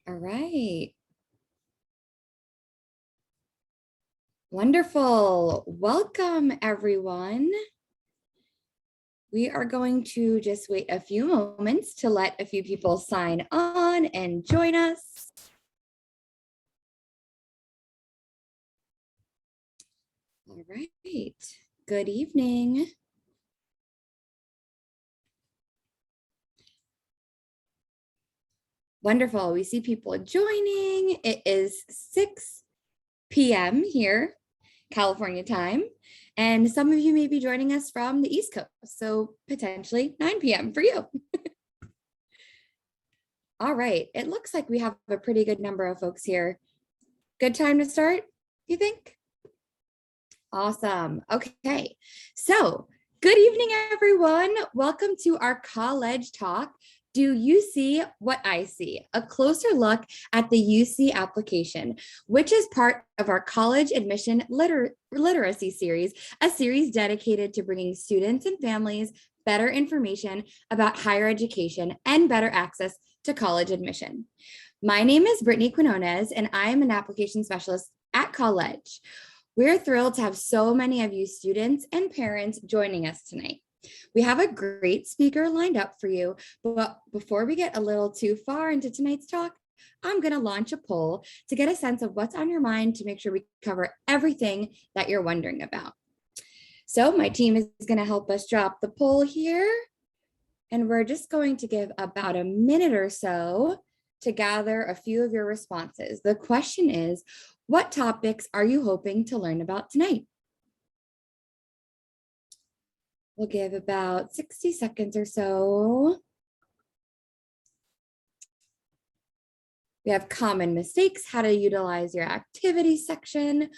All right. Wonderful. Welcome, everyone. We are going to just wait a few moments to let a few people sign on and join us. All right. Good evening. Wonderful. We see people joining. It is 6 p.m. here, California time. And some of you may be joining us from the East Coast, so potentially 9 p.m. for you. All right, it looks like we have a pretty good number of folks here. Good time to start, you think? Awesome. Okay, so good evening, everyone. Welcome to our Colledge talk. Do you see what I see? A closer look at the UC application, which is part of our college admission literacy series, a series dedicated to bringing students and families better information about higher education and better access to college admission. My name is Brittany Quinones, and I am an application specialist at Colledge. We're thrilled to have so many of you students and parents joining us tonight. We have a great speaker lined up for you, but before we get a little too far into tonight's talk, I'm going to launch a poll to get a sense of what's on your mind to make sure we cover everything that you're wondering about. So my team is going to help us drop the poll here, and we're just going to give about a minute or so to gather a few of your responses. The question is, what topics are you hoping to learn about tonight? We'll give about 60 seconds or so. We have common mistakes, how to utilize your activity section.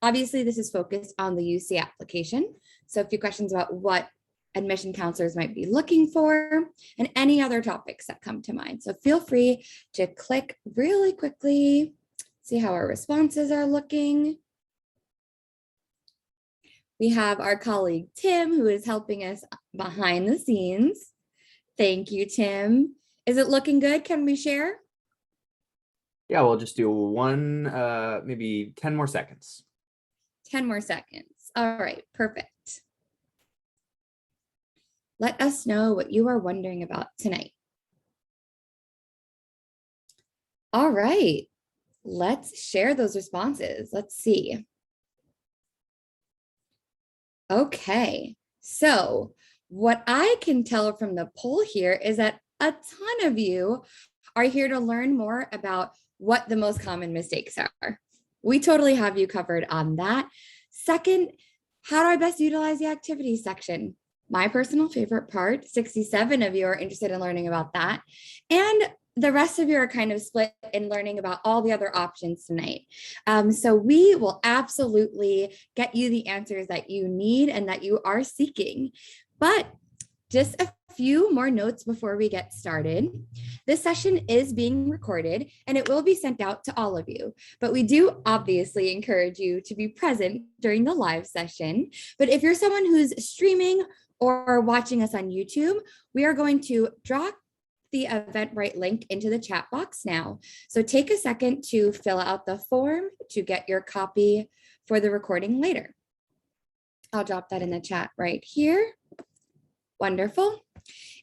Obviously, this is focused on the UC application. So a few questions about what admission counselors might be looking for and any other topics that come to mind. So feel free to click really quickly, see how our responses are looking. We have our colleague, Tim, who is helping us behind the scenes. Thank you, Tim. Is it looking good? Can we share? Yeah, we'll just do one, maybe 10 more seconds. 10 more seconds. All right, perfect. Let us know what you are wondering about tonight. All right, let's share those responses. Let's see. Okay, so what I can tell from the poll here is that a ton of you are here to learn more about what the most common mistakes are. We totally have you covered on that. Second, how do I best utilize the activities section? My personal favorite part, 67 of you are interested in learning about that. And the rest of you are kind of split in learning about all the other options tonight. So we will absolutely get you the answers that you need and that you are seeking. But just a few more notes before we get started. This session is being recorded and it will be sent out to all of you, but we do obviously encourage you to be present during the live session. But if you're someone who's streaming or watching us on YouTube, we are going to drop the Eventbrite link into the chat box now. So take a second to fill out the form to get your copy for the recording later. I'll drop that in the chat right here. Wonderful.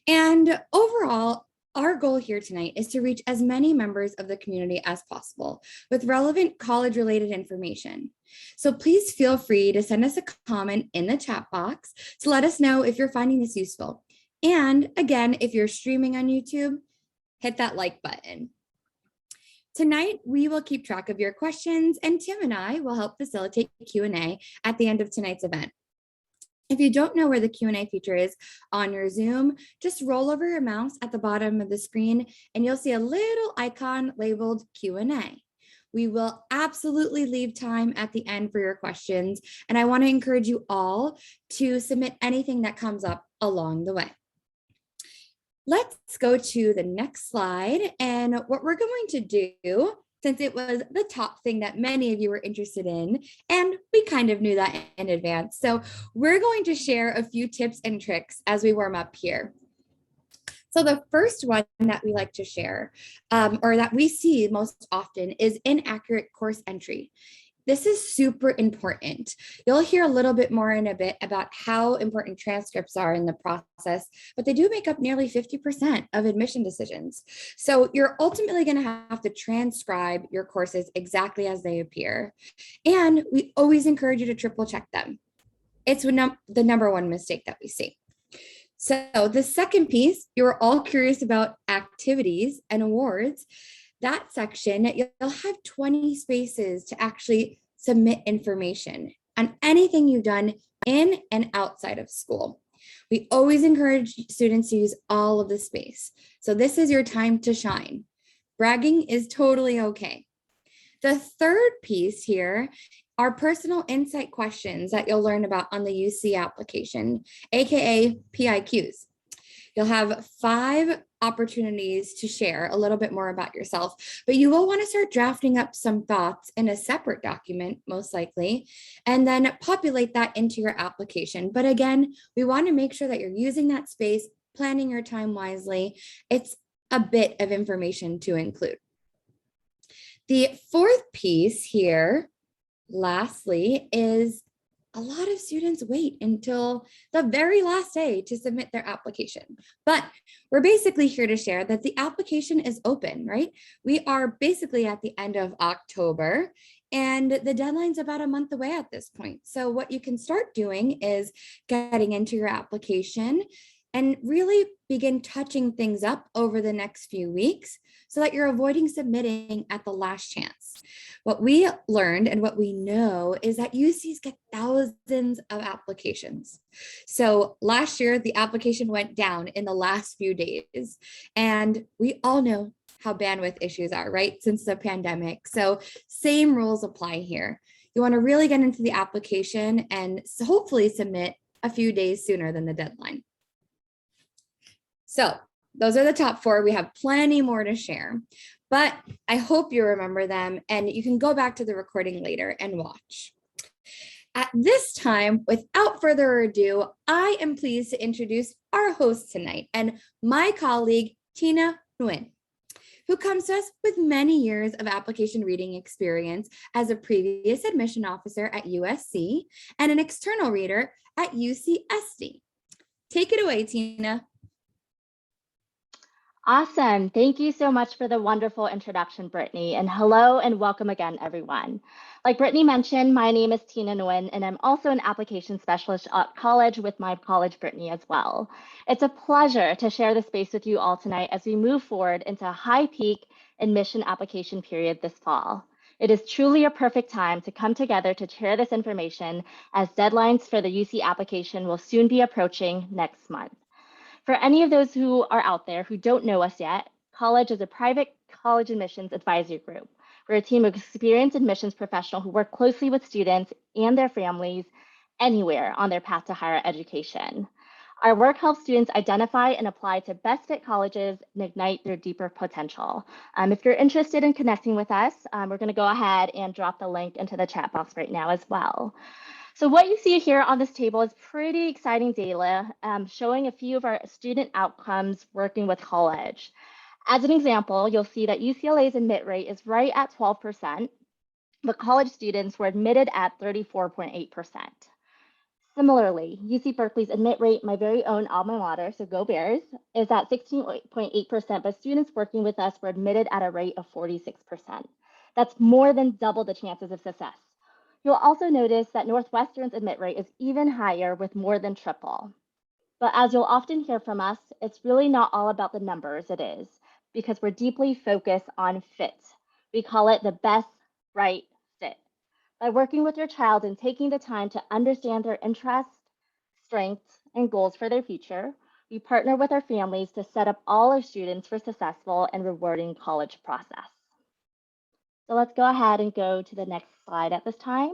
And overall, our goal here tonight is to reach as many members of the community as possible with relevant college-related information. So please feel free to send us a comment in the chat box to let us know if you're finding this useful. And again, if you're streaming on YouTube, hit that like button. Tonight, we will keep track of your questions, and Tim and I will help facilitate Q&A at the end of tonight's event. If you don't know where the Q&A feature is on your Zoom, just roll over your mouse at the bottom of the screen and you'll see a little icon labeled Q&A. We will absolutely leave time at the end for your questions, and I want to encourage you all to submit anything that comes up along the way. Let's go to the next slide, and what we're going to do, since it was the top thing that many of you were interested in, and we kind of knew that in advance. So we're going to share a few tips and tricks as we warm up here. So the first one that we like to share, or that we see most often, is inaccurate course entry. This is super important. You'll hear a little bit more in a bit about how important transcripts are in the process, but they do make up nearly 50% of admission decisions. So you're ultimately going to have to transcribe your courses exactly as they appear. And we always encourage you to triple check them. It's the number one mistake that we see. So the second piece, you're all curious about activities and awards. That section, you'll have 20 spaces to actually submit information on anything you've done in and outside of school. We always encourage students to use all of the space. So this is your time to shine. Bragging is totally okay. The third piece here are personal insight questions that you'll learn about on the UC application, AKA PIQs. You'll have 5 opportunities to share a little bit more about yourself, but you will want to start drafting up some thoughts in a separate document, most likely, and then populate that into your application. But again, we want to make sure that you're using that space, planning your time wisely. It's a bit of information to include. The fourth piece here, lastly, is a lot of students wait until the very last day to submit their application. But we're basically here to share that the application is open, right? We are basically at the end of October, and the deadline's about a month away at this point. So what you can start doing is getting into your application and really begin touching things up over the next few weeks so that you're avoiding submitting at the last chance. What we learned and what we know is that UCs get thousands of applications. So last year, the application went down in the last few days. And we all know how bandwidth issues are, right? Since the pandemic. So same rules apply here. You want to really get into the application and hopefully submit a few days sooner than the deadline. So those are the top 4. We have plenty more to share, but I hope you remember them and you can go back to the recording later and watch. At this time, without further ado, I am pleased to introduce our host tonight and my colleague, Tina Nguyen, who comes to us with many years of application reading experience as a previous admission officer at USC and an external reader at UCSD. Take it away, Tina. Awesome. Thank you so much for the wonderful introduction, Brittany. And hello and welcome again, everyone. Like Brittany mentioned, my name is Tina Nguyen, and I'm also an application specialist at Colledge with my colleague, Brittany, as well. It's a pleasure to share the space with you all tonight as we move forward into a high peak admission application period this fall. It is truly a perfect time to come together to share this information as deadlines for the UC application will soon be approaching next month. For any of those who are out there who don't know us yet, Colledge is a private college admissions advisory group. We're a team of experienced admissions professionals who work closely with students and their families anywhere on their path to higher education. Our work helps students identify and apply to best fit colleges and ignite their deeper potential. If you're interested in connecting with us, we're going to go ahead and drop the link into the chat box right now as well. So what you see here on this table is pretty exciting data showing a few of our student outcomes working with Colledge. As an example, you'll see that UCLA's admit rate is right at 12%, but Colledge students were admitted at 34.8%. Similarly, UC Berkeley's admit rate, my very own alma mater, so go Bears, is at 16.8%, but students working with us were admitted at a rate of 46%. That's more than double the chances of success. You'll also notice that Northwestern's admit rate is even higher with more than triple. But as you'll often hear from us, it's really not all about the numbers, it is, because we're deeply focused on fit. We call it the best right fit. By working with your child and taking the time to understand their interests, strengths, and goals for their future, we partner with our families to set up all our students for successful and rewarding college process. So let's go ahead and go to the next slide at this time.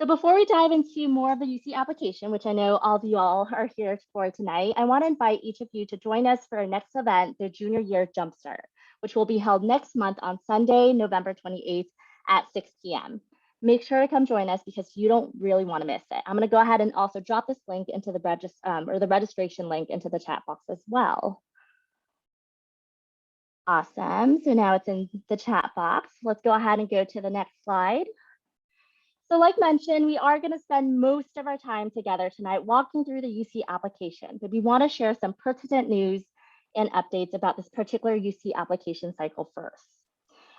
So before we dive into more of the UC application, which I know all of you all are here for tonight, I want to invite each of you to join us for our next event, the Junior Year Jumpstart, which will be held next month on Sunday, November 28th at 6 p.m. Make sure to come join us because you don't really want to miss it. I'm going to go ahead and also drop this link into the registration link into the chat box as well. Awesome. So now it's in the chat box. Let's go ahead and go to the next slide. So like mentioned, we are going to spend most of our time together tonight walking through the UC application, but we want to share some pertinent news and updates about this particular UC application cycle first.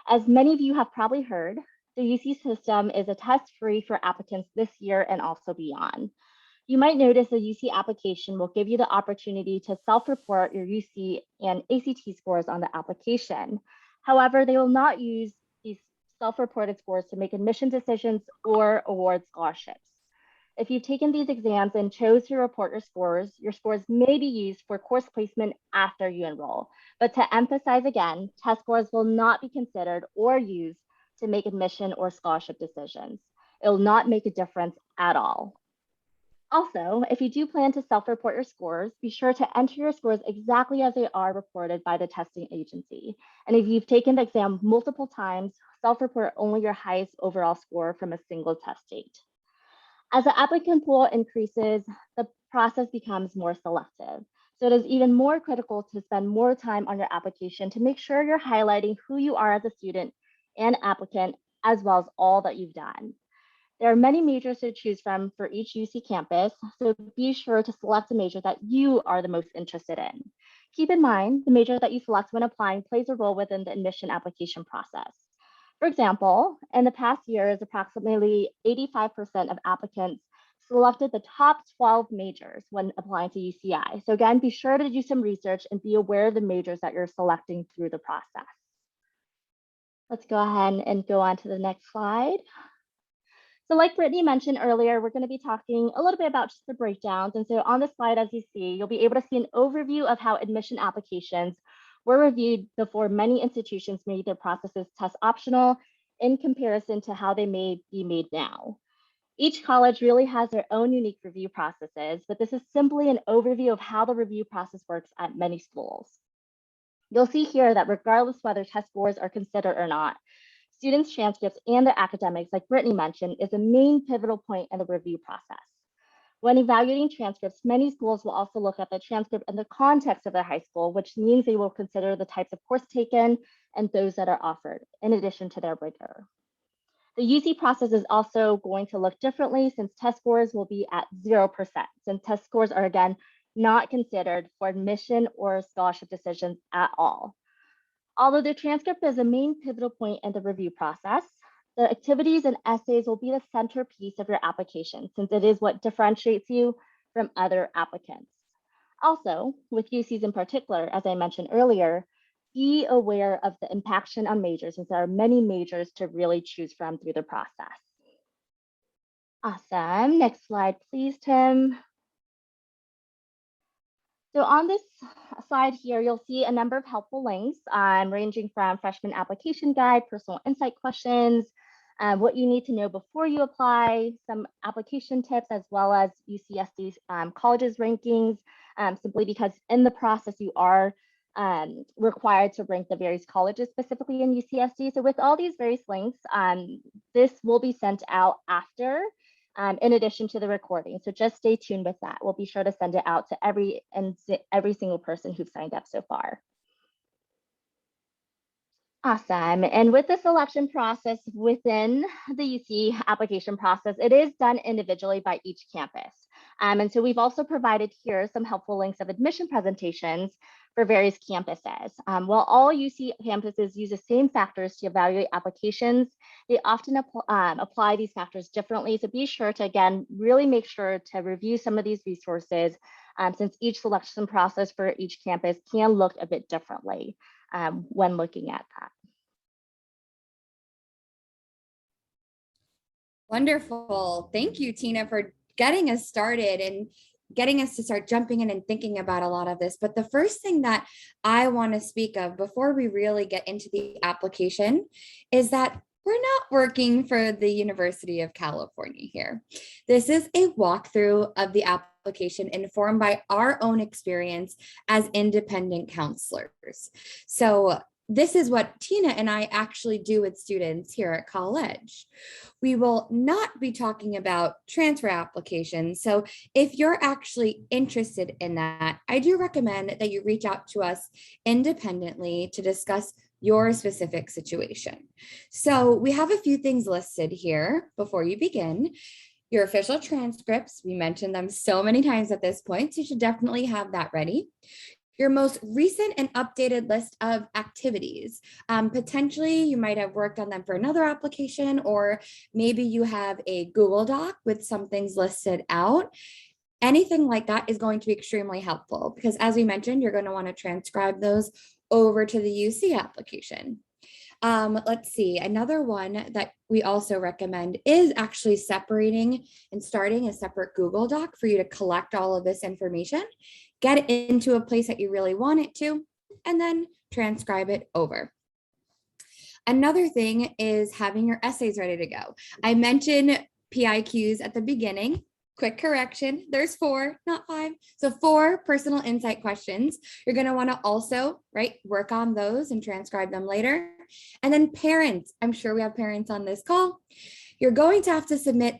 As many of you have probably heard, the UC system is a test-free for applicants this year and also beyond. You might notice the UC application will give you the opportunity to self-report your UC and ACT scores on the application. However, they will not use these self-reported scores to make admission decisions or award scholarships. If you've taken these exams and chose to report your scores may be used for course placement after you enroll. But to emphasize again, test scores will not be considered or used to make admission or scholarship decisions. It will not make a difference at all. Also, if you do plan to self-report your scores, be sure to enter your scores exactly as they are reported by the testing agency. And if you've taken the exam multiple times, self-report only your highest overall score from a single test date. As the applicant pool increases, the process becomes more selective. So it is even more critical to spend more time on your application to make sure you're highlighting who you are as a student and applicant, as well as all that you've done. There are many majors to choose from for each UC campus, so be sure to select a major that you are the most interested in. Keep in mind, the major that you select when applying plays a role within the admission application process. For example, in the past years, approximately 85% of applicants selected the top 12 majors when applying to UCI. So again, be sure to do some research and be aware of the majors that you're selecting through the process. Let's go ahead and go on to the next slide. So like Brittany mentioned earlier, we're going to be talking a little bit about just the breakdowns. And so on this slide, as you see, you'll be able to see an overview of how admission applications were reviewed before many institutions made their processes test optional in comparison to how they may be made now. Each college really has their own unique review processes, but this is simply an overview of how the review process works at many schools. You'll see here that regardless whether test scores are considered or not, students' transcripts and their academics, like Brittany mentioned, is a main pivotal point in the review process. When evaluating transcripts, many schools will also look at the transcript in the context of their high school, which means they will consider the types of course taken and those that are offered, in addition to their rigor. The UC process is also going to look differently since test scores will be at 0%, since test scores are, again, not considered for admission or scholarship decisions at all. Although the transcript is a main pivotal point in the review process, the activities and essays will be the centerpiece of your application since it is what differentiates you from other applicants. Also, with UCs in particular, as I mentioned earlier, be aware of the impaction on majors since there are many majors to really choose from through the process. Awesome. Next slide, please, Tim. So on this slide here, you'll see a number of helpful links ranging from freshman application guide, personal insight questions, what you need to know before you apply, some application tips, as well as UCSD colleges rankings, simply because in the process you are required to rank the various colleges specifically in UCSD. So with all these various links, this will be sent out after in addition to the recording. So just stay tuned with that. We'll be sure to send it out to every single person who's signed up so far. Awesome. And with the selection process within the UC application process, it is done individually by each campus. And so we've also provided here some helpful links of admission presentations for various campuses. While all UC campuses use the same factors to evaluate applications, they often apply these factors differently. So be sure to, again, really make sure to review some of these resources since each selection process for each campus can look a bit differently when looking at that. Wonderful. Thank you, Tina, for getting us started and getting us to start jumping in and thinking about a lot of this. But the first thing that I want to speak of before we really get into the application is that we're not working for the University of California here. This is a walkthrough of the application informed by our own experience as independent counselors. So this is what Tina and I actually do with students here at Colledge. We will not be talking about transfer applications. So if you're actually interested in that, I do recommend that you reach out to us independently to discuss your specific situation. So we have a few things listed here before you begin. Your official transcripts, we mentioned them so many times at this point, so you should definitely have that ready. Your most recent and updated list of activities. Potentially, you might have worked on them for another application, or maybe you have a Google Doc with some things listed out. Anything like that is going to be extremely helpful because, as we mentioned, you're going to want to transcribe those over to the UC application. Let's see, another one that we also recommend is actually separating and starting a separate Google Doc for you to collect all of this information, get it into a place that you really want it to, and then transcribe it over. Another thing is having your essays ready to go. I mentioned PIQs at the beginning. Quick correction, there's 4, not 5. So 4 personal insight questions. You're going to want to also, work on those and transcribe them later. And then parents, I'm sure we have parents on this call. You're going to have to submit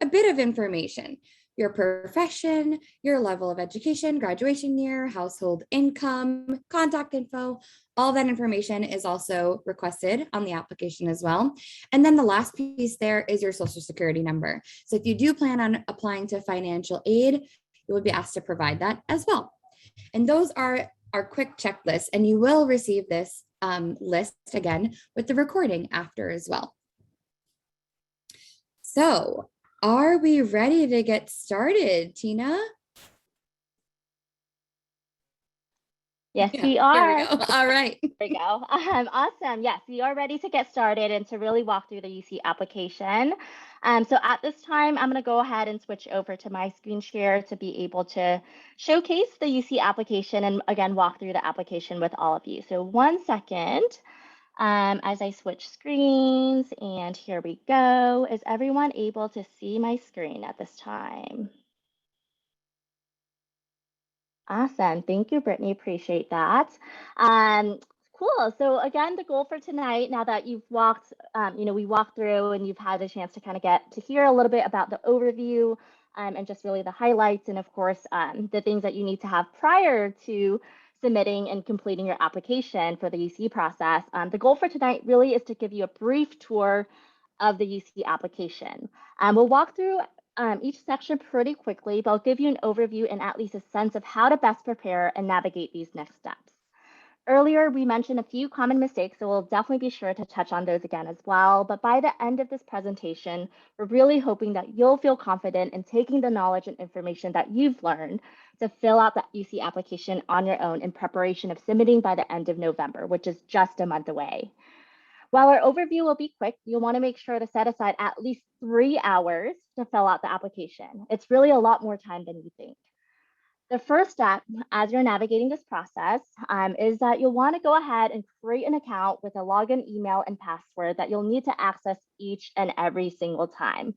a bit of information, your profession, your level of education, graduation year, household income, contact info. All that information is also requested on the application as well. And then the last piece there is your social security number. So if you do plan on applying to financial aid, you will be asked to provide that as well. And those are our quick checklists, and you will receive this list again with the recording after as well. So are we ready to get started, Tina? Yes, we are. There we go. All right. There we go. Awesome. Yes, we are ready to get started and to really walk through the UC application. So at this time, I'm going to go ahead and switch over to my screen share to be able to showcase the UC application and again, walk through the application with all of you. So 1 second as I switch screens, and here we go. Is everyone able to see my screen at this time? Awesome. Thank you, Brittany. Appreciate that. Cool. So again, the goal for tonight, now that you've walked, we walked through and you've had a chance to kind of get to hear a little bit about the overview and just really the highlights and of course, the things that you need to have prior to submitting and completing your application for the UC process. The goal for tonight really is to give you a brief tour of the UC application. We'll walk through each section pretty quickly, but I'll give you an overview and at least a sense of how to best prepare and navigate these next steps. Earlier, we mentioned a few common mistakes, so we'll definitely be sure to touch on those again as well. But by the end of this presentation, we're really hoping that you'll feel confident in taking the knowledge and information that you've learned to fill out the UC application on your own in preparation of submitting by the end of November, which is just a month away. While our overview will be quick, you'll want to make sure to set aside at least 3 hours to fill out the application. It's really a lot more time than you think. The first step as you're navigating this process is that you'll want to go ahead and create an account with a login email and password that you'll need to access each and every single time.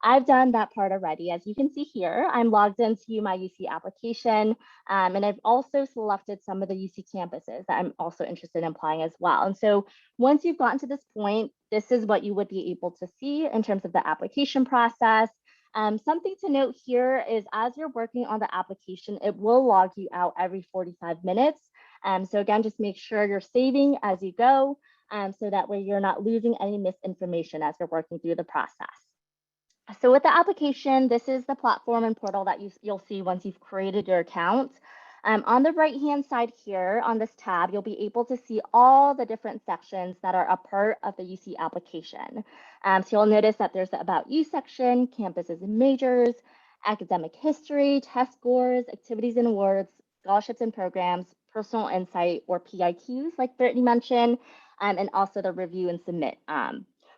I've done that part already. As you can see here, I'm logged into my UC application, and I've also selected some of the UC campuses that I'm also interested in applying as well. And so once you've gotten to this point, this is what you would be able to see in terms of the application process. Something to note here is as you're working on the application, it will log you out every 45 minutes. So again, just make sure you're saving as you go so that way you're not losing any misinformation as you're working through the process. So with the application, this is the platform and portal that you'll see once you've created your account. On the right-hand side here on this tab, you'll be able to see all the different sections that are a part of the UC application. So you'll notice that there's the About You section, campuses and majors, academic history, test scores, activities and awards, scholarships and programs, personal insight or PIQs like Brittany mentioned, and also the review and submit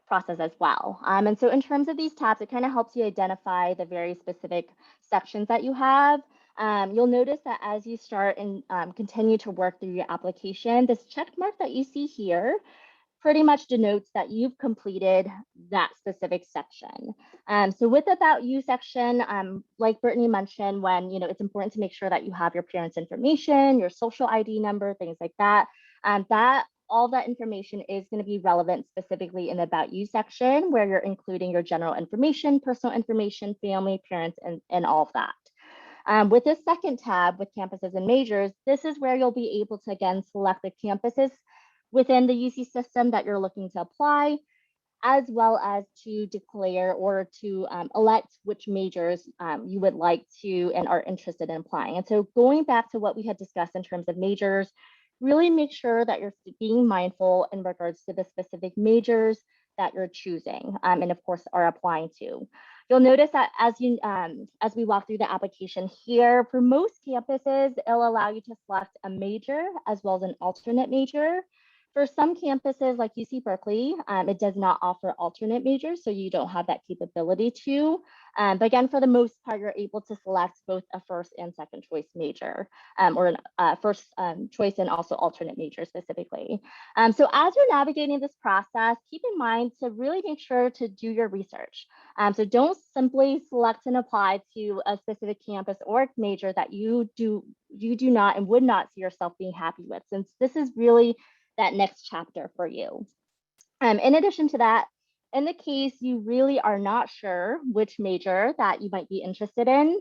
process as well. And so in terms of these tabs, it kind of helps you identify the very specific sections that you have. You'll notice that as you start and continue to work through your application, this check mark that you see here pretty much denotes that you've completed that specific section. So with the About You section, like Brittany mentioned, when it's important to make sure that you have your parents' information, your social ID number, things like that. That all that information is going to be relevant specifically in the About You section, where you're including your general information, personal information, family, parents, and all of that. With this second tab with campuses and majors, this is where you'll be able to, again, select the campuses within the UC system that you're looking to apply, as well as to declare or to elect which majors you would like to and are interested in applying. And so going back to what we had discussed in terms of majors, really make sure that you're being mindful in regards to the specific majors that you're choosing and of course are applying to. You'll notice that as we walk through the application here, for most campuses, it'll allow you to select a major as well as an alternate major. For some campuses like UC Berkeley, it does not offer alternate majors, so you don't have that capability to. But again, for the most part, you're able to select both a first and second choice major, or a first choice and also alternate major specifically. So as you're navigating this process, keep in mind to really make sure to do your research. So don't simply select and apply to a specific campus or major that you do not and would not see yourself being happy with, since this is really that next chapter for you. In addition to that, in the case you really are not sure which major that you might be interested in,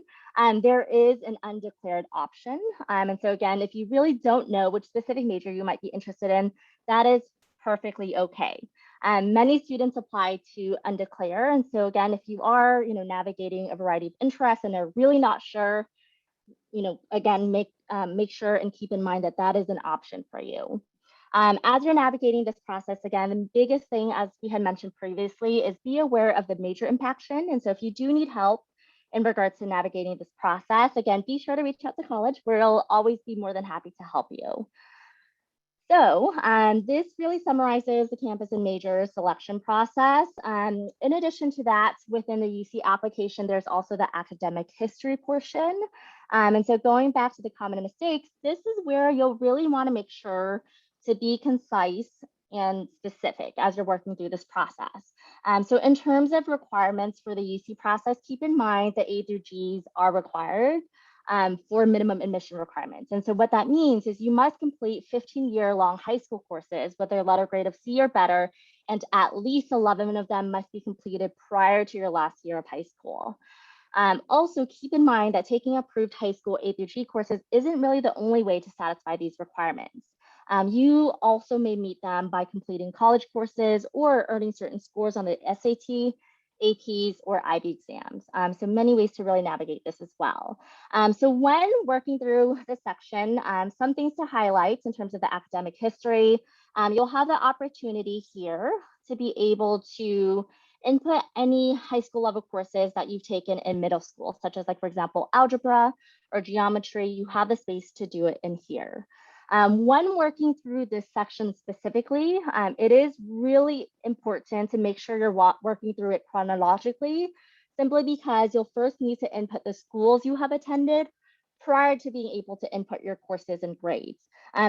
there is an undeclared option. And so again, if you really don't know which specific major you might be interested in, that is perfectly okay. Many students apply to undeclare. And so again, if you are navigating a variety of interests and are really not sure, again, make sure and keep in mind that that is an option for you. As you're navigating this process, again, the biggest thing, as we had mentioned previously, is be aware of the major impaction. And so if you do need help in regards to navigating this process, again, be sure to reach out to Colledge, where we'll always be more than happy to help you. So this really summarizes the campus and major selection process. In addition to that, within the UC application, there's also the academic history portion. And so going back to the common mistakes, this is where you'll really want to make sure to be concise and specific as you're working through this process. So in terms of requirements for the UC process, keep in mind that A through Gs are required for minimum admission requirements. And so what that means is you must complete 15-year-long high school courses with a letter grade of C or better, and at least 11 of them must be completed prior to your last year of high school. Also, keep in mind that taking approved high school A through G courses isn't really the only way to satisfy these requirements. You also may meet them by completing college courses or earning certain scores on the SAT, APs, or IB exams. So many ways to really navigate this as well. So when working through this section, some things to highlight in terms of the academic history, you'll have the opportunity here to be able to input any high school level courses that you've taken in middle school, such as, like, for example, algebra or geometry. You have the space to do it in here. When working through this section specifically, it is really important to make sure you're working through it chronologically, simply because you'll first need to input the schools you have attended prior to being able to input your courses and grades.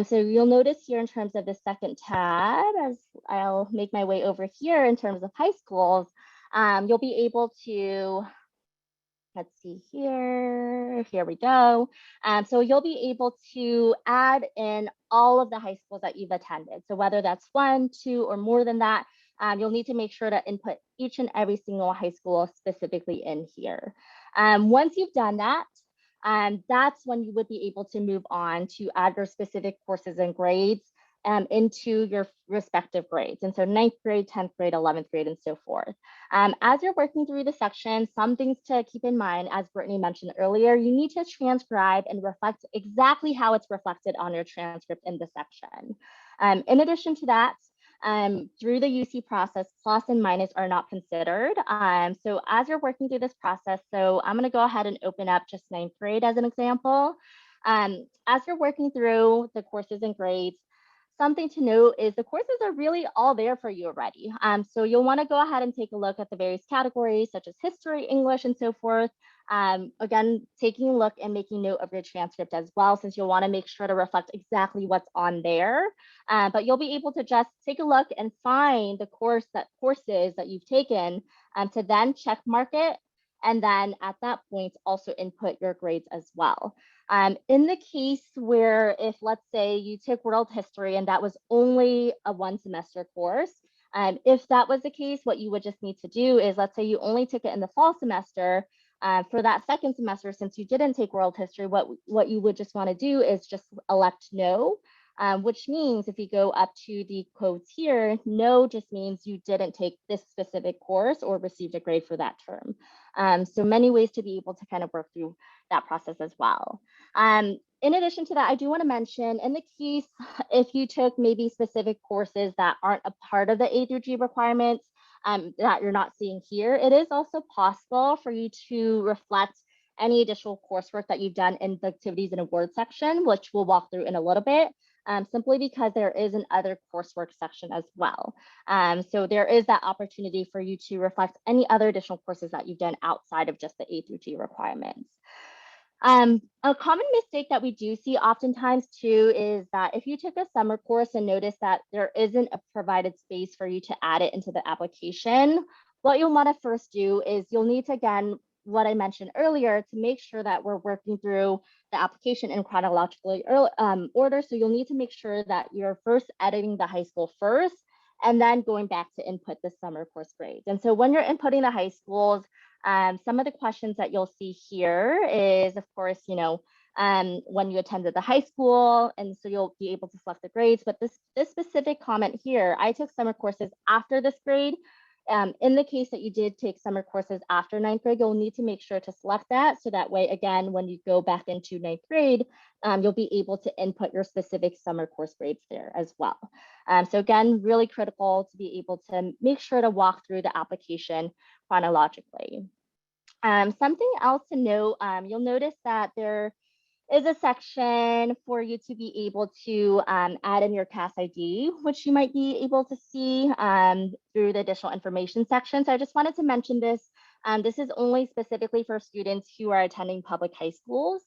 So you'll notice here in terms of the second tab, as I'll make my way over here in terms of high schools, you'll be able to, let's see here we go. So you'll be able to add in all of the high schools that you've attended. So whether that's 1, 2, or more than that, you'll need to make sure to input each and every single high school specifically in here. Once you've done that, that's when you would be able to move on to add your specific courses and grades into your respective grades. And so 9th grade, 10th grade, 11th grade, and so forth. As you're working through the section, some things to keep in mind, as Brittany mentioned earlier, you need to transcribe and reflect exactly how it's reflected on your transcript in the section. In addition to that, through the UC process, plus and minus are not considered. So as you're working through this process, so I'm going to go ahead and open up just 9th grade as an example. As you're working through the courses and grades, something to note is the courses are really all there for you already. So you'll want to go ahead and take a look at the various categories such as history, English, and so forth. Again, taking a look and making note of your transcript as well, since you'll want to make sure to reflect exactly what's on there. But you'll be able to just take a look and find the courses that you've taken to then check mark it. And then at that point, also input your grades as well. In the case where if, let's say, you took world history and that was only a 1 semester course, if that was the case, what you would just need to do is, let's say you only took it in the fall semester, for that second semester, since you didn't take world history, what you would just want to do is just elect no, which means if you go up to the quotes here, no just means you didn't take this specific course or received a grade for that term. So many ways to be able to kind of work through that process as well. In addition to that, I do want to mention in the case, if you took maybe specific courses that aren't a part of the A through G requirements, that you're not seeing here, it is also possible for you to reflect any additional coursework that you've done in the activities and awards section, which we'll walk through in a little bit, simply because there is an other coursework section as well. So there is that opportunity for you to reflect any other additional courses that you've done outside of just the A through G requirements. A common mistake that we do see oftentimes too is that if you took a summer course and notice that there isn't a provided space for you to add it into the application, what you'll want to first do is you'll need to, again, what I mentioned earlier, to make sure that we're working through the application in chronological order. So you'll need to make sure that you're first editing the high school first, and then going back to input the summer course grades. And so when you're inputting the high schools, some of the questions that you'll see here is, of course, when you attended the high school, and so you'll be able to select the grades. But this specific comment here, I took summer courses after this grade. In the case that you did take summer courses after 9th grade, you'll need to make sure to select that. So that way, again, when you go back into 9th grade, you'll be able to input your specific summer course grades there as well. So again, really critical to be able to make sure to walk through the application chronologically. Something else to note, you'll notice that there is a section for you to be able to add in your CAS ID, which you might be able to see through the additional information section. So I just wanted to mention this. This is only specifically for students who are attending public high schools.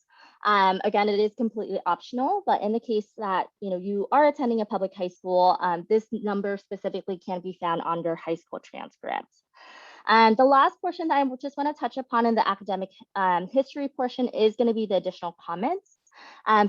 Again, it is completely optional, but in the case that you are attending a public high school, this number specifically can be found on your high school transcripts. And the last portion that I just want to touch upon in the academic history portion is going to be the additional comments.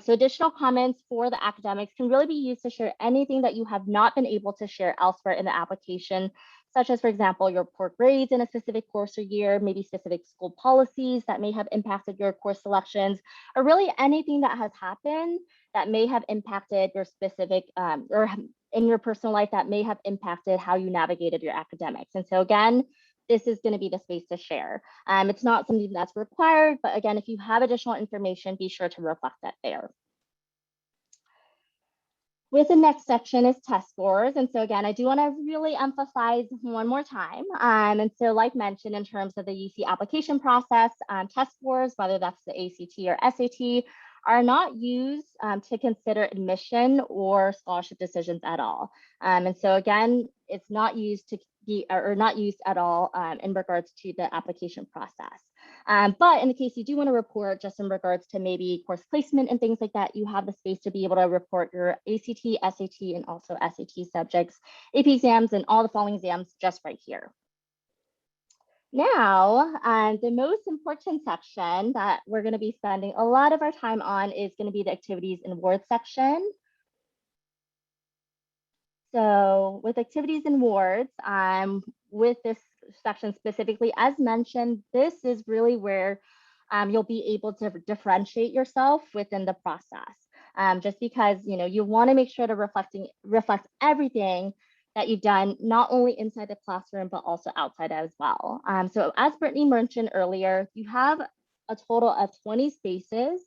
So additional comments for the academics can really be used to share anything that you have not been able to share elsewhere in the application, such as, for example, your poor grades in a specific course or year, maybe specific school policies that may have impacted your course selections, or really anything that has happened that may have impacted your specific or in your personal life that may have impacted how you navigated your academics. And so again, this is going to be the space to share. It's not something that's required, but again, if you have additional information, be sure to reflect that there. With the next section is test scores. And so again, I do want to really emphasize one more time. And so like mentioned, in terms of the UC application process, test scores, whether that's the ACT or SAT, are not used to consider admission or scholarship decisions at all. And so again, it's not used to be, or not used at all in regards to the application process. But in the case you do want to report just in regards to maybe course placement and things like that, you have the space to be able to report your ACT, SAT, and also SAT subjects, AP exams, and all the following exams just right here. Now, the most important section that we're going to be spending a lot of our time on is going to be the activities and awards section. So with activities and awards, with this section specifically, as mentioned, this is really where you'll be able to differentiate yourself within the process. Just because you want to make sure to reflect everything that you've done, not only inside the classroom, but also outside as well. So as Brittany mentioned earlier, you have a total of 20 spaces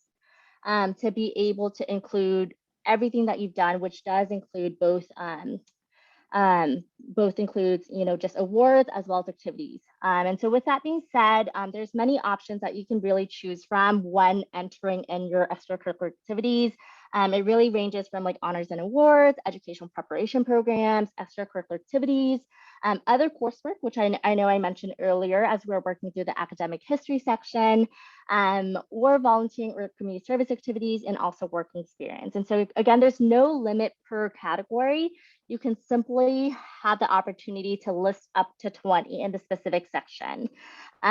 to be able to include everything that you've done, which does include both includes just awards as well as activities. And so with that being said, there's many options that you can really choose from when entering in your extracurricular activities. It really ranges from like honors and awards, educational preparation programs, extracurricular activities, Other coursework, which I know I mentioned earlier as we were working through the academic history section, or volunteering or community service activities, and also work experience. And so again, there's no limit per category. You can simply have the opportunity to list up to 20 in the specific section.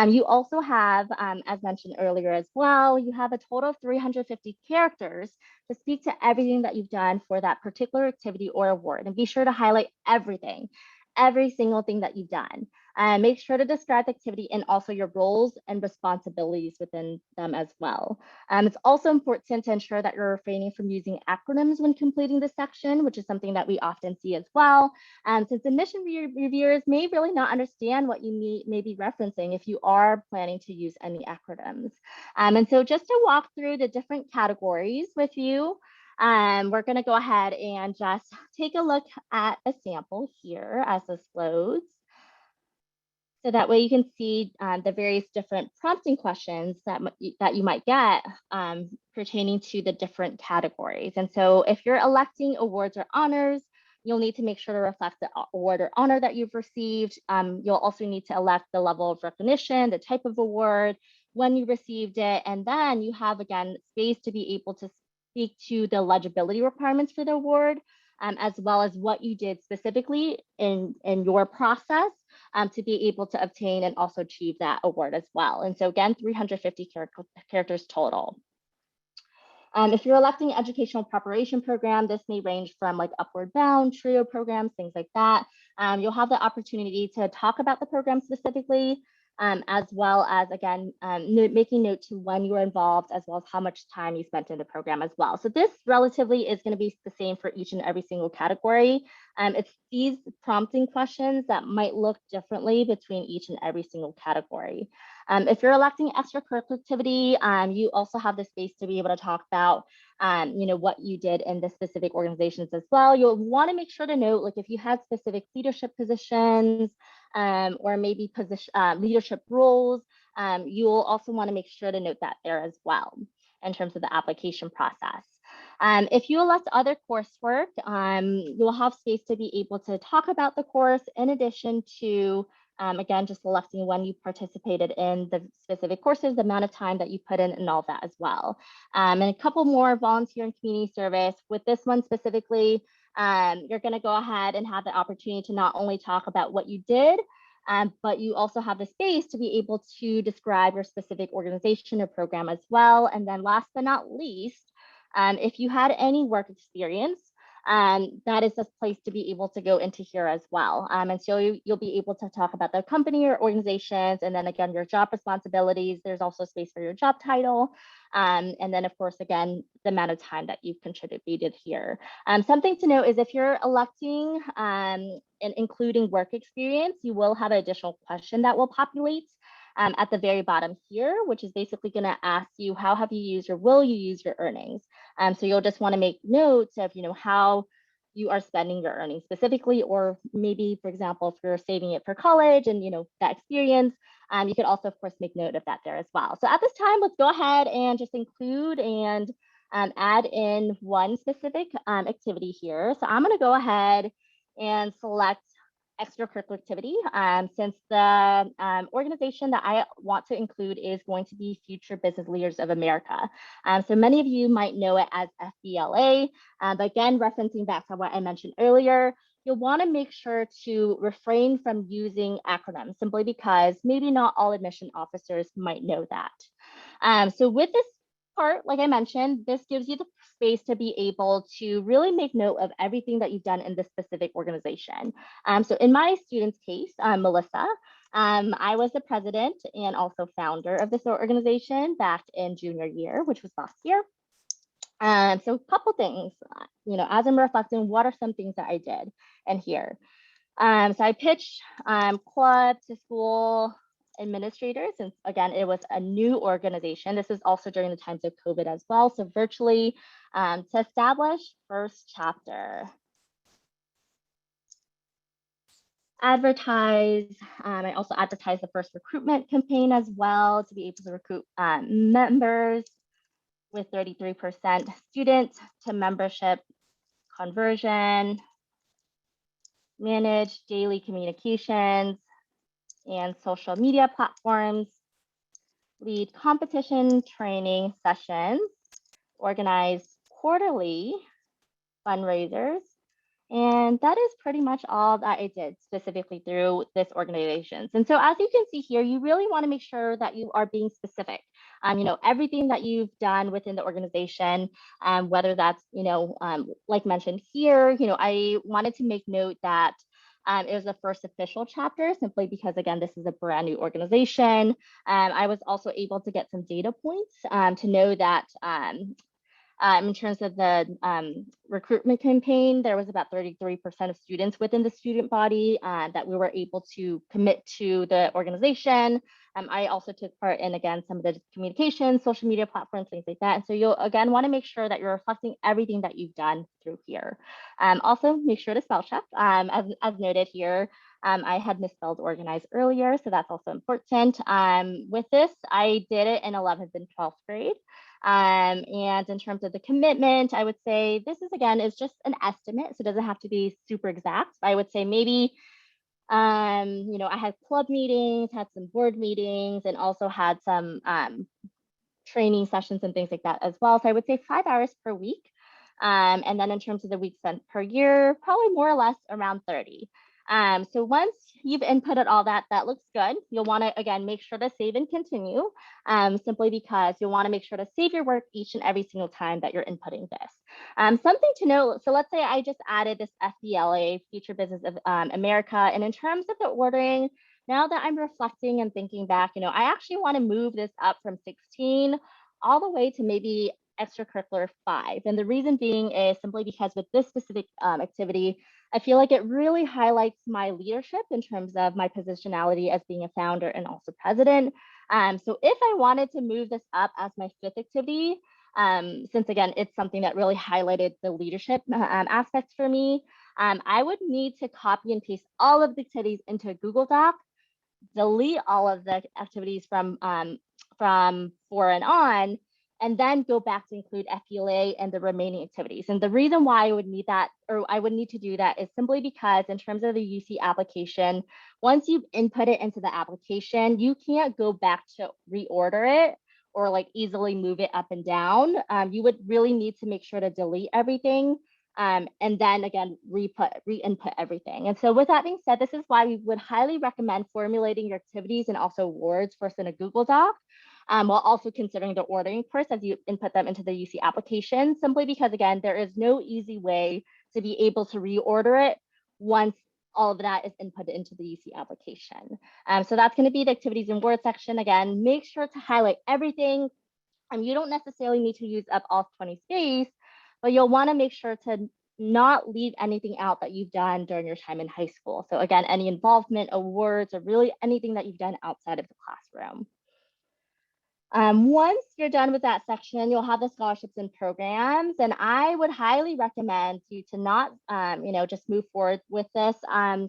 You also have, as mentioned earlier as well, you have a total of 350 characters to speak to everything that you've done for that particular activity or award. And be sure to highlight everything, every single thing that you've done. Make sure to describe the activity and also your roles and responsibilities within them as well. It's also important to ensure that you're refraining from using acronyms when completing this section, which is something that we often see as well. Since admission reviewers may really not understand what you may be referencing if you are planning to use any acronyms. And so just to walk through the different categories with you, we're going to go ahead and just take a look at a sample here as this loads. So that way you can see the various different prompting questions that you might get pertaining to the different categories. And so if you're electing awards or honors, you'll need to make sure to reflect the award or honor that you've received. You'll also need to elect the level of recognition, the type of award, when you received it, and then you have, again, space to be able to speak to the eligibility requirements for the award, as well as what you did specifically in your process to be able to obtain and also achieve that award as well. And so again, 350 characters total. If you're electing an educational preparation program, this may range from like Upward Bound, TRIO programs, things like that. You'll have the opportunity to talk about the program specifically, as well as, again, making note to when you were involved, as well as how much time you spent in the program as well. So this relatively is going to be the same for each and every single category. It's these prompting questions that might look differently between each and every single category. If you're electing extracurricular activity, you also have the space to be able to talk about what you did in the specific organizations as well. You'll want to make sure to note, like, if you had specific leadership positions or maybe leadership roles, you'll also want to make sure to note that there as well in terms of the application process. If you elect other coursework, you'll have space to be able to talk about the course in addition to again, just selecting when you participated in the specific courses, the amount of time that you put in, and all that as well. And a couple more: volunteer and community service. With this one specifically, you're going to go ahead and have the opportunity to not only talk about what you did, but you also have the space to be able to describe your specific organization or program as well. And then last but not least, if you had any work experience, that is a place to be able to go into here as well. And so you'll be able to talk about the company or organizations, and then again, your job responsibilities. There's also space for your job title. And then of course, again, the amount of time that you've contributed here. Something to note is if you're electing and including work experience, you will have an additional question that will populate at the very bottom here, which is basically going to ask you, how have you used or will you use your earnings? So you'll just want to make notes of, how you are spending your earnings specifically, or maybe, for example, if you're saving it for college and, that experience, you could also, of course, make note of that there as well. So at this time, let's go ahead and just include and add in one specific activity here. So I'm going to go ahead and select extracurricular activity, since the organization that I want to include is going to be Future Business Leaders of America. So many of you might know it as FBLA, but again, referencing back to what I mentioned earlier, you'll want to make sure to refrain from using acronyms, simply because maybe not all admission officers might know that. So with this part, like I mentioned, this gives you the space to be able to really make note of everything that you've done in this specific organization. So in my student's case, Melissa, I was the president and also founder of this organization back in junior year, which was last year. So a couple things, as I'm reflecting, what are some things that I did in here? So I pitched club to school administrators, and again, it was a new organization. This is also during the times of COVID as well, so virtually, to establish first chapter. Advertise. I also advertised the first recruitment campaign as well to be able to recruit members, with 33% student to membership conversion. manage daily communications and social media platforms, lead competition training sessions, organize quarterly fundraisers. And that is pretty much all that I did specifically through this organization. And so as you can see here, you really want to make sure that you are being specific. Everything that you've done within the organization, whether that's, like mentioned here, I wanted to make note that it was the first official chapter simply because, again, this is a brand new organization. I was also able to get some data points to know that in terms of the recruitment campaign, there was about 33% of students within the student body that we were able to commit to the organization. I also took part in, again, some of the communication, social media platforms, things like that. And so you'll, again, want to make sure that you're reflecting everything that you've done through here. Also, make sure to spell check. As noted here, I had misspelled organize earlier, so that's also important. With this, I did it in 11th and 12th grade. And in terms of the commitment, I would say this is, again, is just an estimate, so it doesn't have to be super exact. I would say maybe, I had club meetings, had some board meetings, and also had some training sessions and things like that as well. So I would say 5 hours per week. And then in terms of the weeks spent per year, probably more or less around 30. So once you've inputted all that, that looks good. You'll want to, again, make sure to save and continue, simply because you'll want to make sure to save your work each and every single time that you're inputting this. Something to note, so let's say I just added this FBLA, Future Business of America, and in terms of the ordering, now that I'm reflecting and thinking back, I actually want to move this up from 16 all the way to maybe extracurricular 5. And the reason being is simply because with this specific activity, I feel like it really highlights my leadership in terms of my positionality as being a founder and also president. So if I wanted to move this up as my 5th activity, since again, it's something that really highlighted the leadership aspects for me, I would need to copy and paste all of the activities into a Google Doc, delete all of the activities from 4 and on, and then go back to include FBLA and the remaining activities. And the reason why I would need that, or I would need to do that, is simply because in terms of the UC application, once you've input it into the application, you can't go back to reorder it or like easily move it up and down. You would really need to make sure to delete everything and then again, re-input everything. And so with that being said, this is why we would highly recommend formulating your activities and also awards first in a Google Doc, while also considering the ordering first as you input them into the UC application, simply because, again, there is no easy way to be able to reorder it once all of that is inputted into the UC application. So that's going to be the activities and word section. Again, make sure to highlight everything. You don't necessarily need to use up all 20 space, but you'll want to make sure to not leave anything out that you've done during your time in high school. So again, any involvement, awards, or really anything that you've done outside of the classroom. Once you're done with that section, you'll have the scholarships and programs. And I would highly recommend you to not, just move forward with this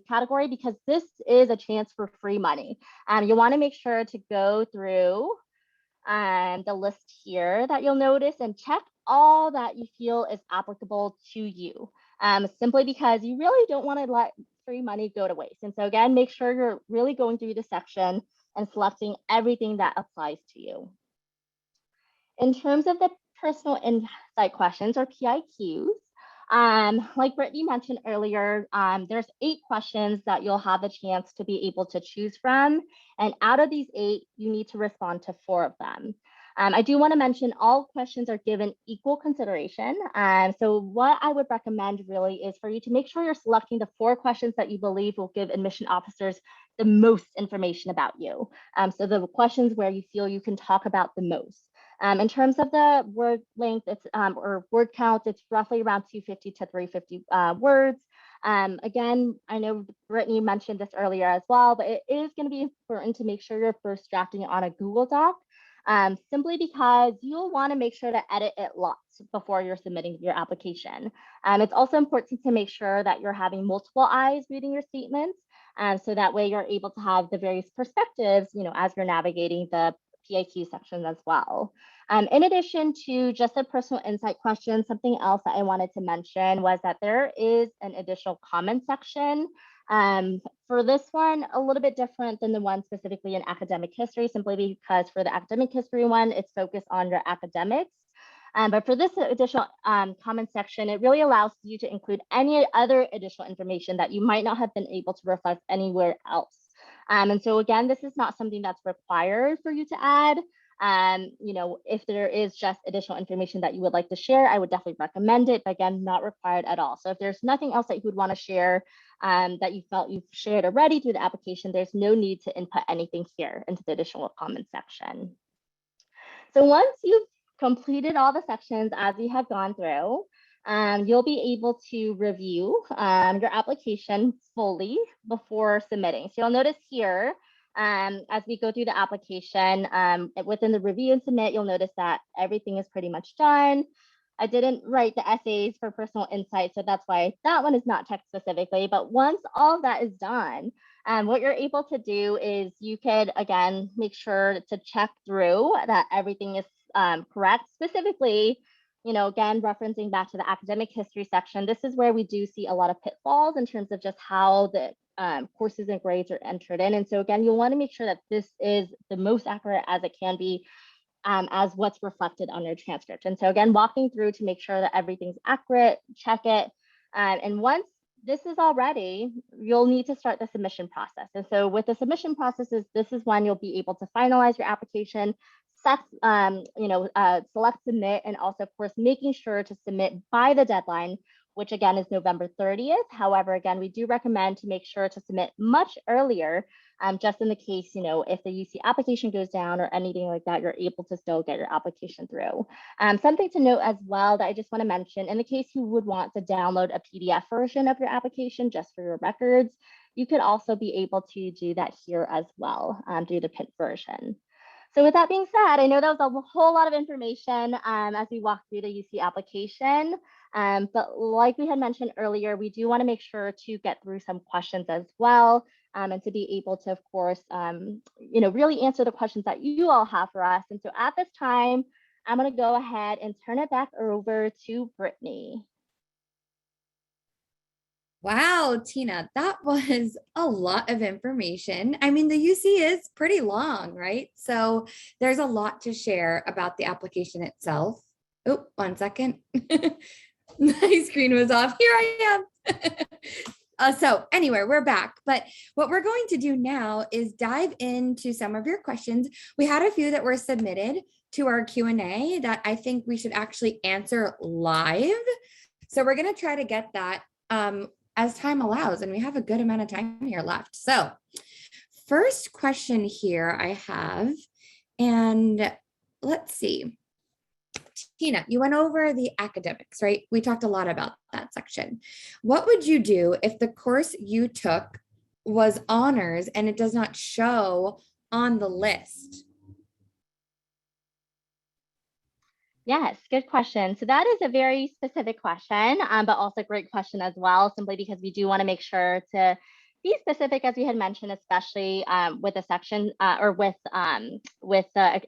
category, because this is a chance for free money. You want to make sure to go through the list here that you'll notice and check all that you feel is applicable to you, simply because you really don't want to let free money go to waste. And so again, make sure you're really going through the section and selecting everything that applies to you. In terms of the personal insight questions, or PIQs, like Brittany mentioned earlier, there's 8 questions that you'll have a chance to be able to choose from. And out of these 8, you need to respond to 4 of them. I do want to mention all questions are given equal consideration. So what I would recommend really is for you to make sure you're selecting the 4 questions that you believe will give admission officers the most information about you. So the questions where you feel you can talk about the most. In terms of the word length, it's or word count, it's roughly around 250 to 350 words. Again, I know Brittany mentioned this earlier as well, but it is going to be important to make sure you're first drafting it on a Google Doc, simply because you'll want to make sure to edit it lots before you're submitting your application. It's also important to make sure that you're having multiple eyes reading your statements, so that way you're able to have the various perspectives, as you're navigating the PIQ sections as well. In addition to just the personal insight question, something else that I wanted to mention was that there is an additional comment section. For this one, a little bit different than the one specifically in academic history, simply because for the academic history one, it's focused on your academics. But for this additional comment section, it really allows you to include any other additional information that you might not have been able to reflect anywhere else. And so again, this is not something that's required for you to add. You know, if there is just additional information that you would like to share, I would definitely recommend it, but again, not required at all. So if there's nothing else that you would want to share that you felt you've shared already through the application, there's no need to input anything here into the additional comment section. So once you've completed all the sections as you have gone through, you'll be able to review your application fully before submitting. So you'll notice here, as we go through the application, within the review and submit, you'll notice that everything is pretty much done. I didn't write the essays for personal insight, so that's why that one is not text specifically. But once all of that is done, what you're able to do is you could, again, make sure to check through that everything is correct. Specifically, you know, again, referencing back to the academic history section, this is where we do see a lot of pitfalls in terms of just how the courses and grades are entered in. And so again, you'll want to make sure that this is the most accurate as it can be, as what's reflected on your transcript. And so again, walking through to make sure that everything's accurate, check it. And once this is all ready, you'll need to start the submission process. And so with the submission processes, this is when you'll be able to finalize your application, select submit, and also of course, making sure to submit by the deadline, which again is November 30th. However, again, we do recommend to make sure to submit much earlier, just in the case, you know, if the UC application goes down or anything like that, you're able to still get your application through. Something to note as well that I just want to mention, in the case you would want to download a PDF version of your application just for your records, you could also be able to do that here as well, do the print version. So with that being said, I know that was a whole lot of information as we walk through the UC application. But like we had mentioned earlier, we do want to make sure to get through some questions as well, and to be able to, of course, really answer the questions that you all have for us. And so at this time, I'm going to go ahead and turn it back over to Brittany. Wow, Tina, that was a lot of information. I mean, the UC is pretty long, right? So there's a lot to share about the application itself. Oh, 1 second. My screen was off. Here I am. So anyway, we're back. But what we're going to do now is dive into some of your questions. We had a few that were submitted to our Q&A that I think we should actually answer live. So we're going to try to get that as time allows, and we have a good amount of time here left. So first question here I have, and let's see. Tina, you went over the academics, right? We talked a lot about that section. What would you do if the course you took was honors and it does not show on the list? Yes, good question. So that is a very specific question, but also a great question as well, simply because we do want to make sure to be specific, as we had mentioned, especially with a section or with the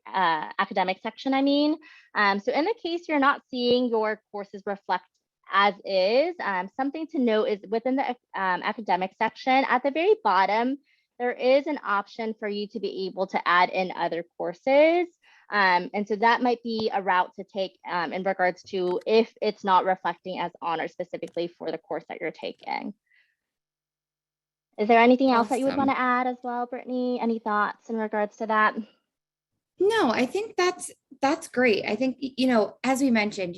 academic section, I mean. So in the case you're not seeing your courses reflect as is, something to note is within the academic section, at the very bottom, there is an option for you to be able to add in other courses. And so that might be a route to take in regards to if it's not reflecting as honor specifically for the course that you're taking. Is there anything else that you would want to add as well, Brittany? Any thoughts in regards to that? No, I think that's great. I think, as we mentioned,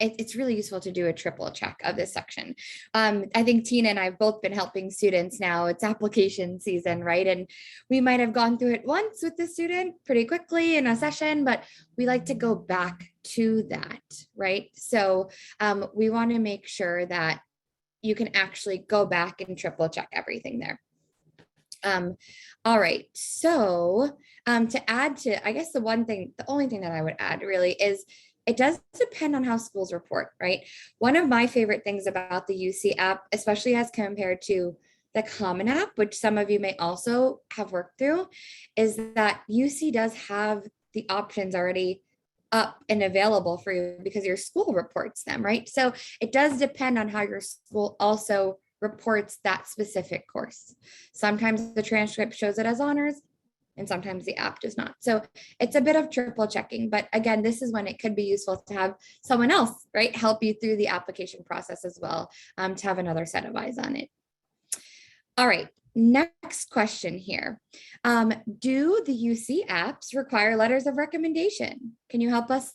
it's really useful to do a triple check of this section. I think Tina and I have both been helping students now. It's application season, right? And we might have gone through it once with the student pretty quickly in a session, but we like to go back to that, right? So we want to make sure that you can actually go back and triple check everything there. All right, so to add to, I guess the only thing that I would add really is it does depend on how schools report, right? One of my favorite things about the UC app, especially as compared to the Common App, which some of you may also have worked through, is that UC does have the options already up and available for you because your school reports them, right? So it does depend on how your school also reports that specific course. Sometimes the transcript shows it as honors, and sometimes the app does not. So it's a bit of triple checking. But again, this is when it could be useful to have someone else, right, help you through the application process as well, to have another set of eyes on it. All right, next question here. Do the UC apps require letters of recommendation? Can you help us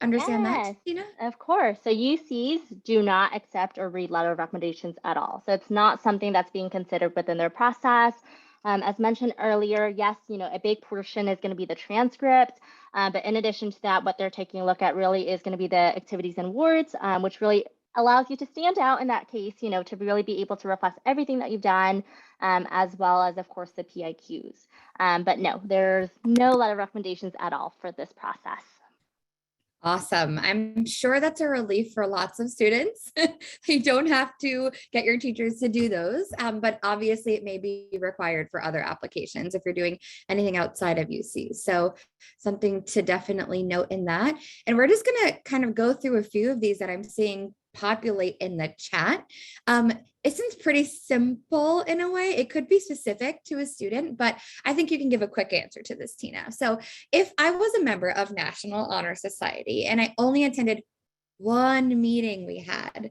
understand that, Yes, Tina? of course. So UCs do not accept or read letter of recommendations at all. So it's not something that's being considered within their process. As mentioned earlier, yes, a big portion is going to be the transcript. But in addition to that, what they're taking a look at really is going to be the activities and awards, which really allows you to stand out in that case, to really be able to reflect everything that you've done, as well as, of course, the PIQs. But no, there's no letter of recommendations at all for this process. Awesome. I'm sure that's a relief for lots of students. You don't have to get your teachers to do those, but obviously it may be required for other applications if you're doing anything outside of UC. So something to definitely note in that. And we're just going to kind of go through a few of these that I'm seeing populate in the chat. It seems pretty simple in a way. It could be specific to a student, but I think you can give a quick answer to this, Tina. So if I was a member of National Honor Society and I only attended one meeting we had,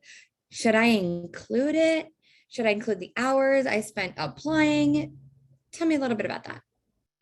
should I include it? Should I include the hours I spent applying? Tell me a little bit about that.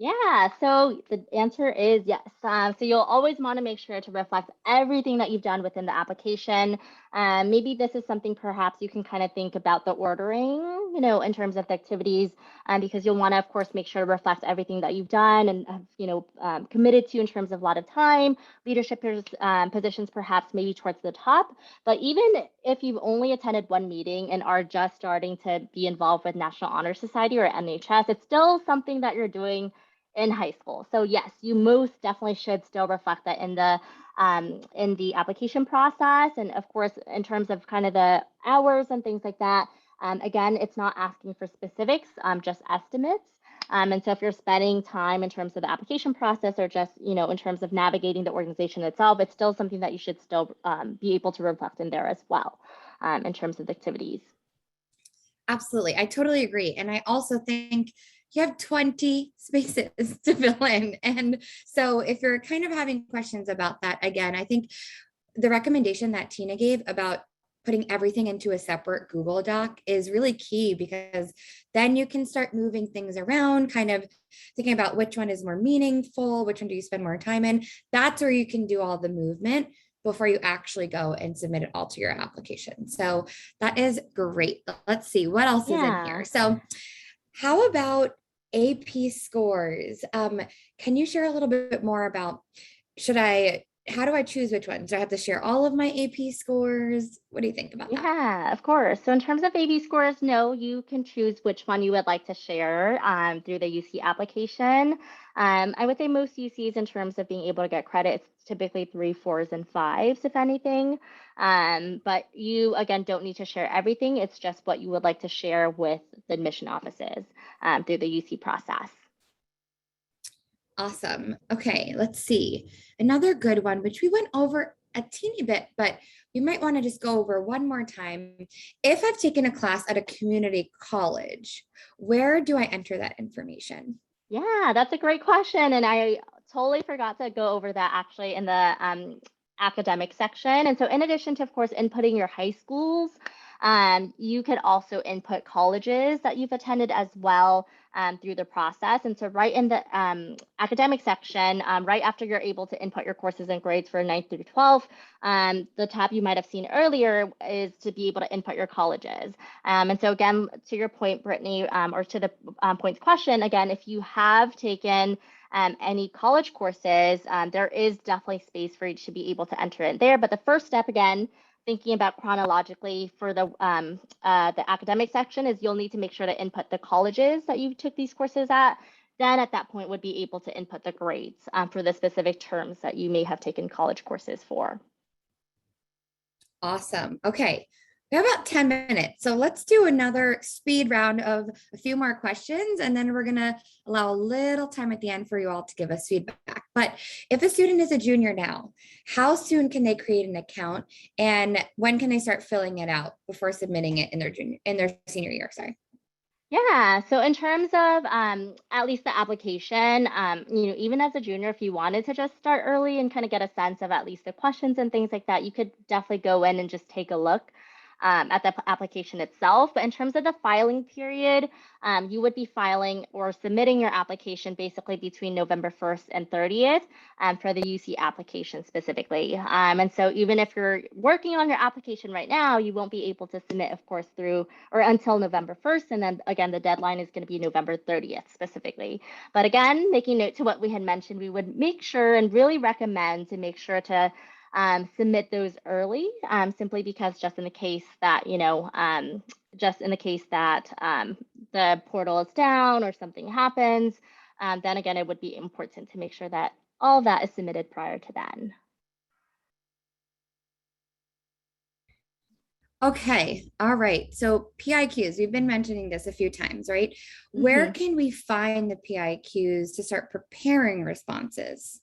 Yeah, so the answer is yes. So you'll always want to make sure to reflect everything that you've done within the application. Maybe this is something perhaps you can kind of think about the ordering, in terms of the activities, because you'll want to, of course, make sure to reflect everything that you've done and have, committed to in terms of a lot of time, leadership positions, perhaps maybe towards the top. But even if you've only attended one meeting and are just starting to be involved with National Honor Society or NHS, it's still something that you're doing in high school. So yes, you most definitely should still reflect that in the application process. And of course, in terms of kind of the hours and things like that, again, it's not asking for specifics, just estimates. And so if you're spending time in terms of the application process or just, in terms of navigating the organization itself, it's still something that you should still be able to reflect in there as well, in terms of the activities. Absolutely. I totally agree. And I also think you have 20 spaces to fill in. And so if you're kind of having questions about that, again, I think the recommendation that Tina gave about putting everything into a separate Google Doc is really key, because then you can start moving things around, kind of thinking about which one is more meaningful, which one do you spend more time in. That's where you can do all the movement before you actually go and submit it all to your application. So that is great. Let's see what else is in here. So how about AP scores? Can you share a little bit more about, how do I choose which ones? Do I have to share all of my AP scores? What do you think about that? Yeah, of course. So in terms of AP scores, no, you can choose which one you would like to share through the UC application. I would say most UCs, in terms of being able to get credit, it's typically 3, 4s, and 5s, if anything. But you, again, don't need to share everything. It's just what you would like to share with the admission offices through the UC process. Awesome. Okay, let's see. Another good one, which we went over a teeny bit, but we might want to just go over one more time. If I've taken a class at a community college, where do I enter that information? Yeah, that's a great question. And I totally forgot to go over that actually in the academic section. And so in addition to, of course, inputting your high schools, you could also input colleges that you've attended as well through the process. And so right in the academic section, right after you're able to input your courses and grades for 9th through 12th, the tab you might have seen earlier is to be able to input your colleges. And so again, to your point, Brittany, or to the points question, again, if you have taken any college courses, there is definitely space for you to be able to enter it there. But the first step, again, thinking about chronologically for the academic section, is you'll need to make sure to input the colleges that you took these courses at. Then at that point would be able to input the grades for the specific terms that you may have taken college courses for. Awesome. Okay. We have about 10 minutes. So let's do another speed round of a few more questions, and then we're going to allow a little time at the end for you all to give us feedback. But if a student is a junior now, how soon can they create an account, and when can they start filling it out before submitting it in their senior year? Sorry. Yeah, so in terms of at least the application, even as a junior, if you wanted to just start early and kind of get a sense of at least the questions and things like that, you could definitely go in and just take a look at the application itself. But in terms of the filing period, you would be filing or submitting your application basically between November 1st and 30th for the UC application specifically. And so even if you're working on your application right now, you won't be able to submit, of course, through or until November 1st. And then again, the deadline is going to be November 30th specifically. But again, making note to what we had mentioned, we would make sure and really recommend to make sure to submit those early, simply because just in the case that, the portal is down or something happens, then again, it would be important to make sure that all of that is submitted prior to then. Okay. All right. So PIQs, we've been mentioning this a few times, right? Where can we find the PIQs to start preparing responses?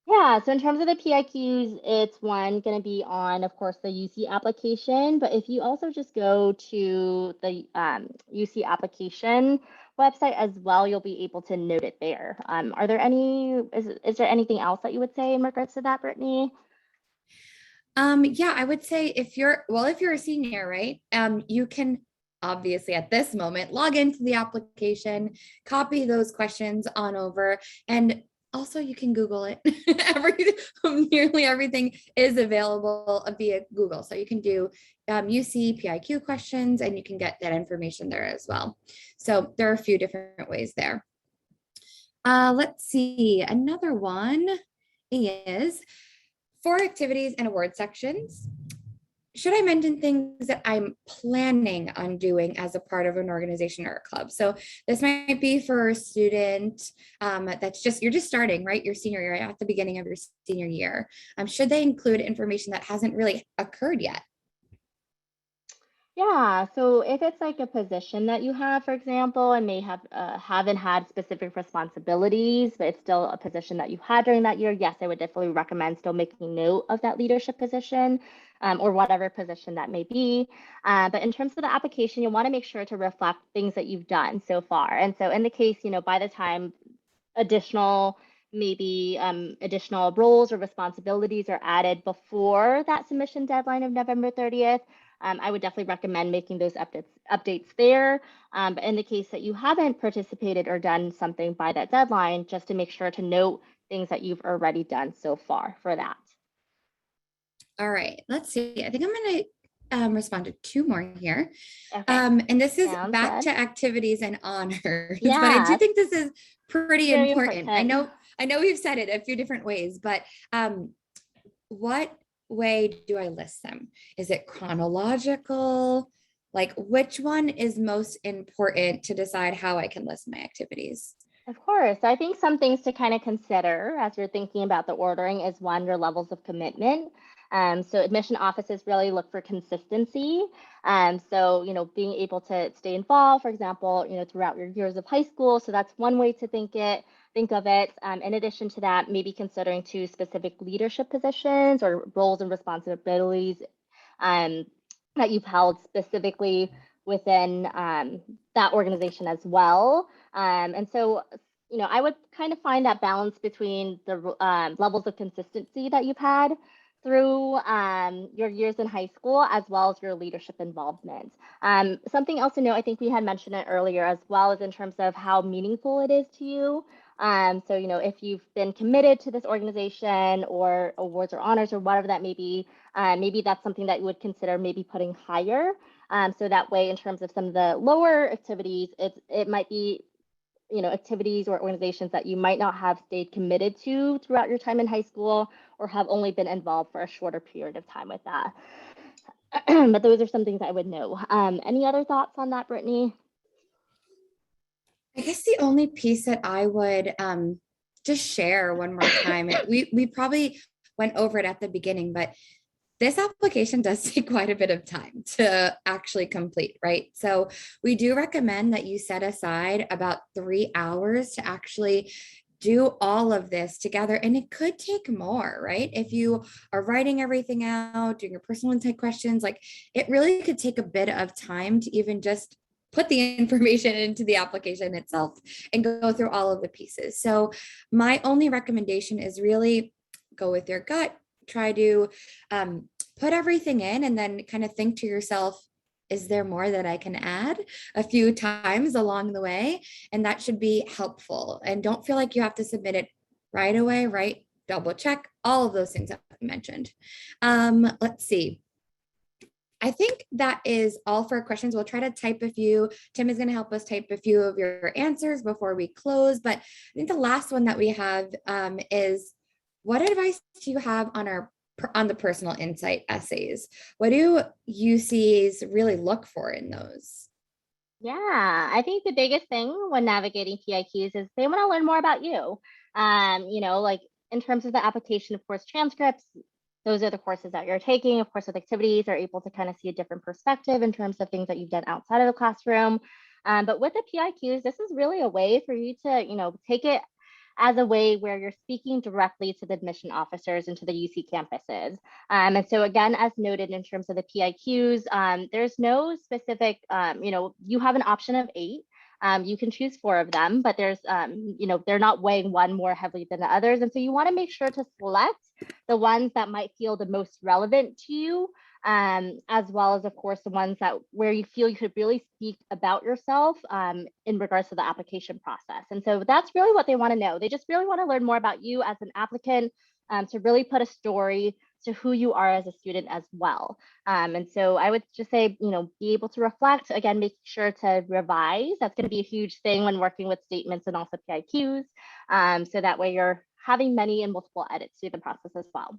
Yeah, so in terms of the PIQs, it's going to be on, of course, the UC application. But if you also just go to the UC application website as well, you'll be able to note it there. Is there anything else that you would say in regards to that, Brittany? Yeah, I would say if you're a senior, right? You can obviously at this moment log into the application, copy those questions on over, and also you can Google it. Nearly everything is available via Google. So you can do UC PIQ questions and you can get that information there as well. So there are a few different ways there. Let's see, another one is for activities and award sections. Should I mention things that I'm planning on doing as a part of an organization or a club? So this might be for a student you're just starting, right? Your senior year, at the beginning of your senior year. Should they include information that hasn't really occurred yet? Yeah, so if it's like a position that you have, for example, and may have haven't had specific responsibilities, but it's still a position that you had during that year, yes, I would definitely recommend still making note of that leadership position, or whatever position that may be. But in terms of the application, you want to make sure to reflect things that you've done so far. And so in the case, by the time additional additional roles or responsibilities are added before that submission deadline of November 30th, I would definitely recommend making those updates there. But in the case that you haven't participated or done something by that deadline, just to make sure to note things that you've already done so far for that. All right, let's see. I think I'm going to respond to two more here. Okay. And this is Sounds back good. to activities and honors. Yeah. But I do think this is pretty Very important. important. I know we've said it a few different ways, but what way do I list them? Is it chronological? Like, which one is most important to decide how I can list my activities? Of course. I think some things to kind of consider as you're thinking about the ordering is one, your levels of commitment. So admission offices really look for consistency. So, being able to stay involved, for example, throughout your years of high school. So that's one way to think of it. In addition to that, maybe considering two specific leadership positions or roles and responsibilities that you've held specifically within that organization as well. And so, I would kind of find that balance between the levels of consistency that you've had through your years in high school, as well as your leadership involvement. Something else to note, I think we had mentioned it earlier, as well as in terms of how meaningful it is to you. So, if you've been committed to this organization or awards or honors or whatever that may be, maybe that's something that you would consider maybe putting higher. So that way, in terms of some of the lower activities, it might be, activities or organizations that you might not have stayed committed to throughout your time in high school or have only been involved for a shorter period of time with that. But those are some things I would know. Any other thoughts on that, Brittany? I guess the only piece that I would just share one more time, we probably went over it at the beginning, but this application does take quite a bit of time to actually complete, right? So we do recommend that you set aside about 3 hours to actually do all of this together. And it could take more, right? If you are writing everything out, doing your personal insight questions, like it really could take a bit of time to even just put the information into the application itself and go through all of the pieces. So my only recommendation is really go with your gut, try to put everything in and then kind of think to yourself, is there more that I can add a few times along the way? And that should be helpful. And don't feel like you have to submit it right away, right? Double check all of those things that I mentioned. Let's see. I think that is all for questions. We'll try to type a few. Tim is going to help us type a few of your answers before we close. But I think the last one that we have is, what advice do you have on the personal insight essays? What do UCs really look for in those? Yeah, I think the biggest thing when navigating PIQs is they want to learn more about you. Like in terms of the application, of course, transcripts, those are the courses that you're taking. Of course, with activities, are able to kind of see a different perspective in terms of things that you've done outside of the classroom. But with the PIQs, this is really a way for you to, take it as a way where you're speaking directly to the admission officers and to the UC campuses. And so again, as noted in terms of the PIQs, there's no specific, you have an option of 8. You can choose 4 of them, but there's, they're not weighing one more heavily than the others. And so you want to make sure to select the ones that might feel the most relevant to you, as well as, of course, the ones that where you feel you could really speak about yourself in regards to the application process. And so that's really what they want to know. They just really want to learn more about you as an applicant, to really put a story to who you are as a student as well. And so I would just say, be able to reflect, again, make sure to revise. That's going to be a huge thing when working with statements and also PIQs. So that way you're having many and multiple edits through the process as well.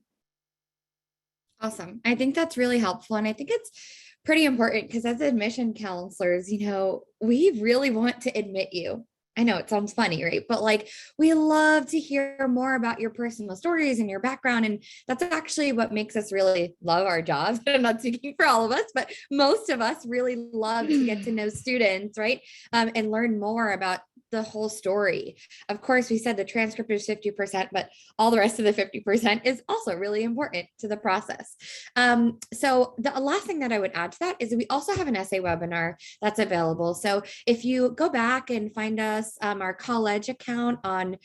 Awesome. I think that's really helpful. And I think it's pretty important because as admission counselors, we really want to admit you. I know it sounds funny, right? But like, we love to hear more about your personal stories and your background. And that's actually what makes us really love our jobs. I'm not speaking for all of us, but most of us really love to get to know students, right? And learn more about the whole story. Of course, we said the transcript is 50%, but all the rest of the 50% is also really important to the process. So the last thing that I would add to that is we also have an essay webinar that's available. So if you go back and find us, our Colledge account on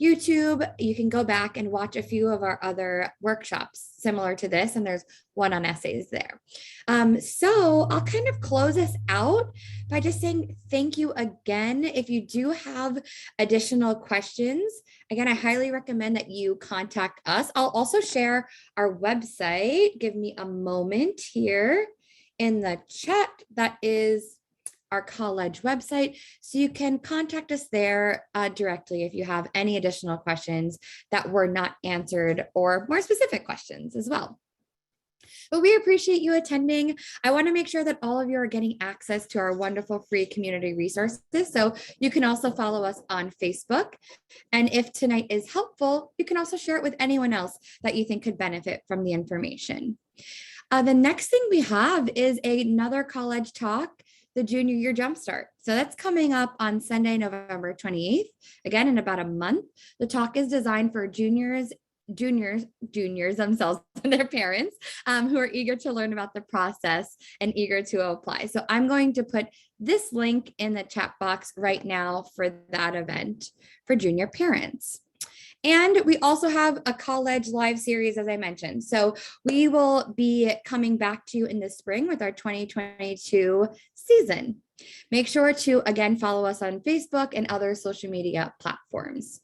YouTube, you can go back and watch a few of our other workshops similar to this, and there's one on essays there. So I'll kind of close us out by just saying thank you again. If you do have additional questions, again, I highly recommend that you contact us. I'll also share our website. Give me a moment here in the chat. That is our Colledge website. So you can contact us there directly if you have any additional questions that were not answered or more specific questions as well. But we appreciate you attending. I want to make sure that all of you are getting access to our wonderful free community resources. So you can also follow us on Facebook. And if tonight is helpful, you can also share it with anyone else that you think could benefit from the information. The next thing we have is another Colledge talk, the Junior Year Jumpstart. So that's coming up on Sunday, November 28th, again, in about a month. The talk is designed for juniors themselves and their parents who are eager to learn about the process and eager to apply. So I'm going to put this link in the chat box right now for that event for junior parents. And we also have a Colledge live series, as I mentioned. So we will be coming back to you in the spring with our 2022 season. Make sure to, again, follow us on Facebook and other social media platforms.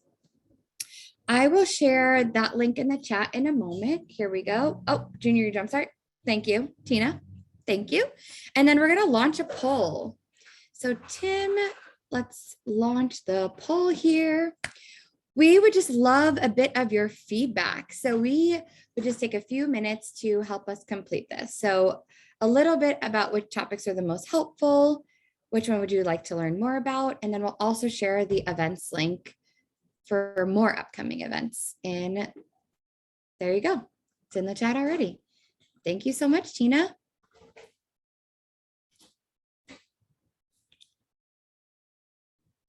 I will share that link in the chat in a moment. Here we go. Oh, Junior Jumpstart. Thank you, Tina. Thank you. And then we're going to launch a poll. So Tim, let's launch the poll here. We would just love a bit of your feedback. So we would just take a few minutes to help us complete this. So a little bit about which topics are the most helpful, which one would you like to learn more about? And then we'll also share the events link for more upcoming events. And there you go. It's in the chat already. Thank you so much, Tina.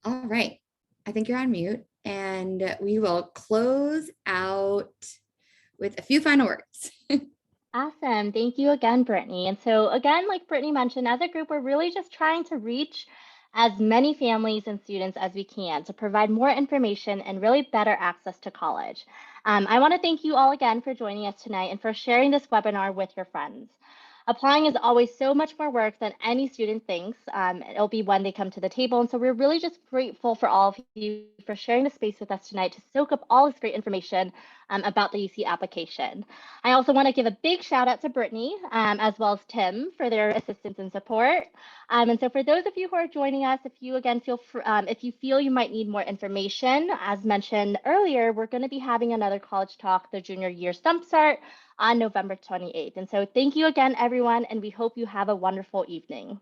All right, I think you're on mute, and we will close out with a few final words. Awesome. Thank you again, Brittany. And so again, like Brittany mentioned, as a group, we're really just trying to reach as many families and students as we can to provide more information and really better access to college. I want to thank you all again for joining us tonight and for sharing this webinar with your friends. Applying is always so much more work than any student thinks. It'll be when they come to the table. And so we're really just grateful for all of you for sharing the space with us tonight to soak up all this great information about the UC application. I also want to give a big shout out to Brittany as well as Tim for their assistance and support. And so for those of you who are joining us, if you again if you feel you might need more information, as mentioned earlier, we're going to be having another college talk, the junior year stump start on November 28th. And so thank you again, everyone, and we hope you have a wonderful evening.